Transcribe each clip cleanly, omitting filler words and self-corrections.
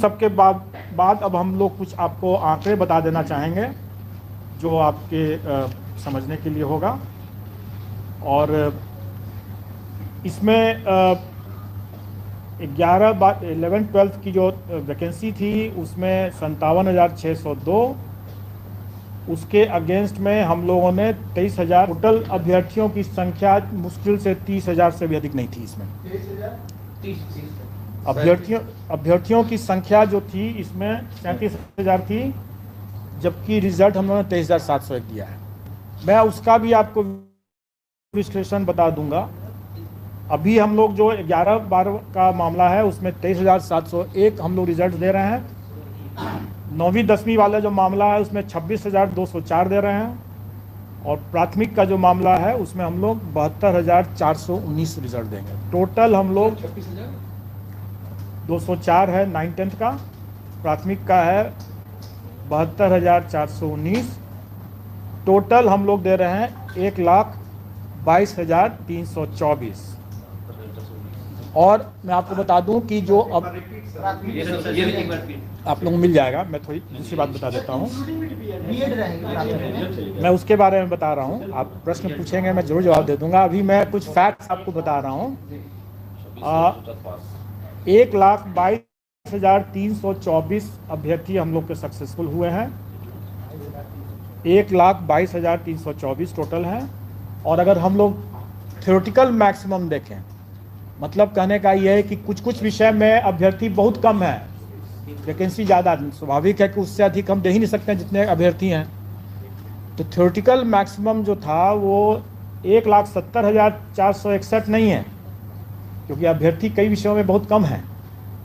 सब के बाद अब हम लोग कुछ आपको आंकड़े बता देना चाहेंगे जो आपके समझने के लिए होगा। और इसमें 11-12 की जो वैकेंसी थी उसमें 57,602, उसके अगेंस्ट में हम लोगों ने 23,000 टोटल अभ्यर्थियों की संख्या मुश्किल से 30,000 से भी अधिक नहीं थी। इसमें अभ्यर्थियों की संख्या जो थी इसमें 37,000 थी, जबकि रिजल्ट हम लोगों ने 23,701 दिया है। मैं उसका भी आपको विश्लेषण बता दूंगा। अभी हम लोग जो 11-12 का मामला है उसमें 23,701 हम लोग रिजल्ट दे रहे हैं। 9वीं-10वीं वाला जो मामला है उसमें 26,204 दे रहे हैं, और प्राथमिक का जो मामला है उसमें हम लोग 72,419 रिजल्ट देंगे। टोटल हम लोग 204 है 9th-10th का, प्राथमिक का है 72,419। टोटल हम लोग दे रहे हैं 1,22,324। और मैं आपको बता दूं कि जो अब आप लोगों को मिल जाएगा, मैं थोड़ी दूसरी बात बता देता हूं, मैं उसके बारे में बता रहा हूं। आप प्रश्न पूछेंगे मैं जरूर जवाब दे दूंगा। अभी मैं कुछ फैक्ट्स आपको बता रहा हूं। 1,22,324 अभ्यर्थी हम लोग के सक्सेसफुल हुए हैं। 1,22,324 टोटल हैं। और अगर हम लोग थ्योरेटिकल मैक्सिमम देखें, मतलब कहने का ये है कि कुछ विषय में अभ्यर्थी बहुत कम है, वैकेंसी ज़्यादा, स्वाभाविक है कि उससे अधिक हम दे ही नहीं सकते हैं जितने अभ्यर्थी हैं। तो थ्योरेटिकल मैक्सिमम जो था वो 1,70,461 नहीं है, क्योंकि अभ्यर्थी कई विषयों में बहुत कम है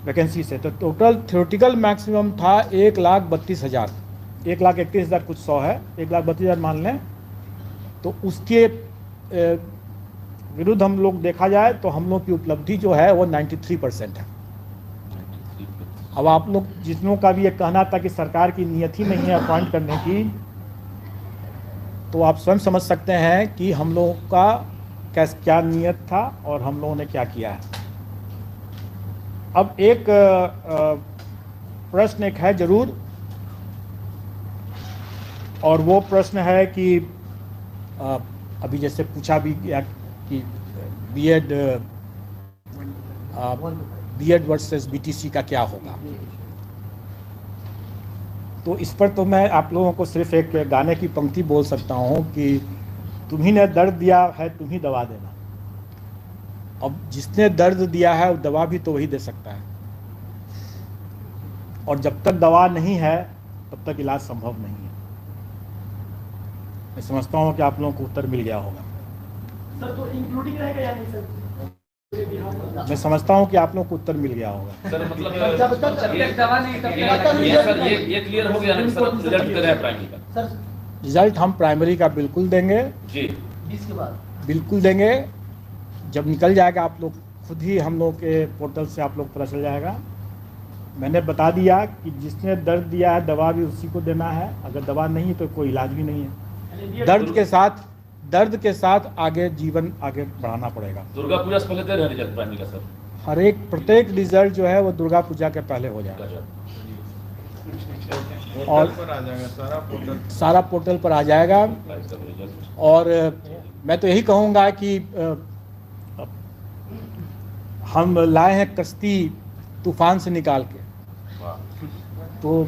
वैकेंसी से। तो टोटल थ्योरेटिकल मैक्सिमम था 1,32,000, 1,31,000 कुछ 100 है, 1,32,000 मान लें। तो उसके विरुद्ध हम लोग देखा जाए तो हम लोग की उपलब्धि जो है वो 93% है। अब आप लोग जितनों का भी ये कहना था कि सरकार की नियत ही नहीं है अपॉइंट करने की, तो आप स्वयं समझ सकते हैं कि हम लोगों का क्या नियत था और हम लोगों ने क्या किया है। अब एक प्रश्न एक है जरूर, और वो प्रश्न है कि अभी जैसे पूछा भी गया कि बीएड वर्सेस बीटीसी का क्या होगा। तो इस पर तो मैं आप लोगों को सिर्फ एक गाने की पंक्ति बोल सकता हूँ कि तुम्ही ने दर्द दिया है तुम ही दवा देना। अब जिसने दर्द दिया है वो दवा भी तो वही दे सकता है, और जब तक दवा नहीं है तब तक इलाज संभव नहीं है। मैं समझता हूँ कि आप लोगों को उत्तर मिल गया होगा। सर तो इंक्लूडिंग रहेगा या नहीं सर? मैं समझता हूँ कि आप लोगों को उत्तर मिल गया होगा। सर मतलब जब तक दवा नहीं सर ये क्लियर हो गया ना कि सर रिजल्ट कितना है प्राइमरी का? सर रिजल्ट हम प्राइमरी का बिल्कुल देंगे जी, 20 के बाद बिल्कुल देंगे। जब निकल जाएगा आप लोग खुद ही, हम लोग के पोर्टल से आप लोग पता चल जाएगा। मैंने बता दिया कि जिसने दर्द दिया है दवा भी उसी को देना है, अगर दवा नहीं तो कोई इलाज भी नहीं है। दर्द के साथ आगे जीवन आगे बढ़ाना पड़ेगा। दुर्गा पूजा से पहले दे रहे हैं रिजल्ट प्राइमरी का सर? प्रत्येक रिजल्ट जो है वो दुर्गा पूजा के पहले हो जाएगा, और सारा पोर्टल पर आ जाएगा। और मैं तो यही कहूँगा कि हम लाए हैं कश्ती तूफान से निकाल के, तो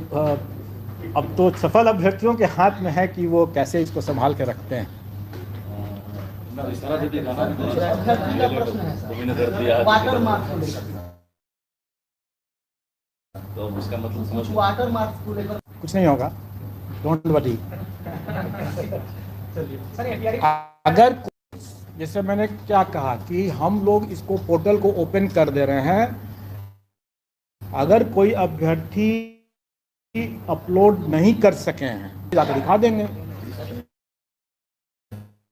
अब तो सफल अभ्यर्थियों के हाथ में है कि वो कैसे इसको संभाल के रखते हैं। वाटर मार्क्स को लेकर, तो उसका मतलब समझ वाटर मार्क्स को लेकर कुछ नहीं होगा, डोंट वरी। अगर जैसे मैंने क्या कहा कि हम लोग इसको पोर्टल को ओपन कर दे रहे हैं, अगर कोई अभ्यर्थी अपलोड नहीं कर सके हैं जाकर दिखा देंगे।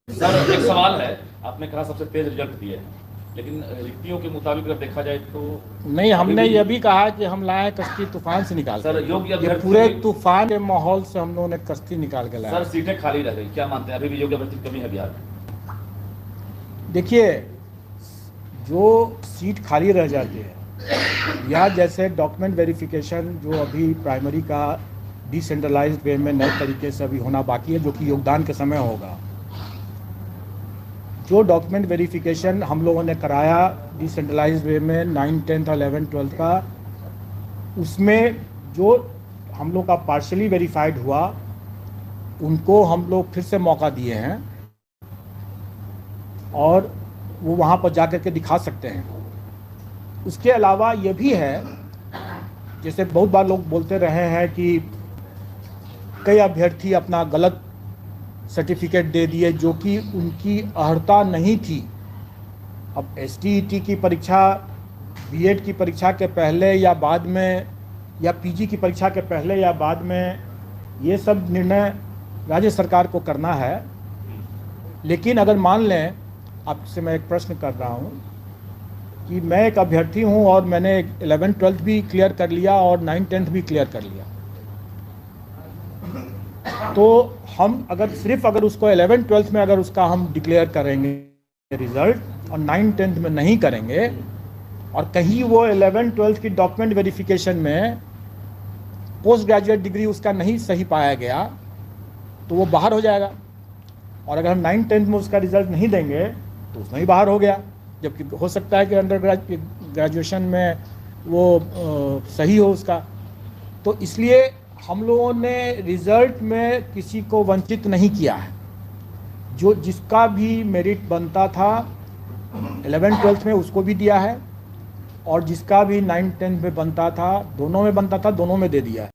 सर एक सवाल है, आपने कहा सबसे तेज रिजल्ट दिए हैं, लेकिन रिक्तियों के मुताबिक अगर देखा जाए तो नहीं, हमने ये भी कहा कि हम लाए कश्ती तूफान से निकाल सर योग्य अभ्यर्थी पूरे तूफान के माहौल से हम लोगों ने कश्ती निकाल के लाया। सर सीटें खाली रह गई, क्या मानते हैं अभी भी योग्य अभ्यर्थी की कमी है बिहार में? देखिए, जो सीट खाली रह जाती है या जैसे डॉक्यूमेंट वेरिफिकेशन जो अभी प्राइमरी का डिसेंट्रलाइज्ड वे में नए तरीके से अभी होना बाकी है, जो कि योगदान के समय होगा। जो डॉक्यूमेंट वेरिफिकेशन हम लोगों ने कराया डिसेंट्रलाइज्ड वे में 9, 10th, 11, 12 का, उसमें जो हम लोग का पार्शली वेरीफाइड हुआ उनको हम लोग फिर से मौका दिए हैं और वो वहाँ पर जा कर के दिखा सकते हैं। उसके अलावा ये भी है, जैसे बहुत बार लोग बोलते रहे हैं कि कई अभ्यर्थी अपना गलत सर्टिफिकेट दे दिए जो कि उनकी अर्हता नहीं थी। अब STET की परीक्षा B.Ed की परीक्षा के पहले या बाद में, या PG की परीक्षा के पहले या बाद में, ये सब निर्णय राज्य सरकार को करना है। लेकिन अगर मान लें, आपसे मैं एक प्रश्न कर रहा हूँ कि मैं एक अभ्यर्थी हूँ और मैंने 11, 12 भी क्लियर कर लिया और 9, 10th भी क्लियर कर लिया, तो हम अगर उसको 11, 12 में अगर उसका हम डिक्लेयर करेंगे रिजल्ट और 9, 10th में नहीं करेंगे, और कहीं वो 11, 12 की डॉक्यूमेंट वेरिफिकेशन में पोस्ट ग्रेजुएट डिग्री उसका नहीं सही पाया गया, तो वो बाहर हो जाएगा। और अगर हम 9, 10th में उसका रिजल्ट नहीं देंगे तो उसमें ही बाहर हो गया, जबकि हो सकता है कि अंडर ग्रेजुएशन में वो सही हो उसका। तो इसलिए हम लोगों ने रिजल्ट में किसी को वंचित नहीं किया है। जो जिसका भी मेरिट बनता था 11, 12 में उसको भी दिया है, और जिसका भी 9, 10 में बनता था, दोनों में बनता था, दोनों में दे दिया है।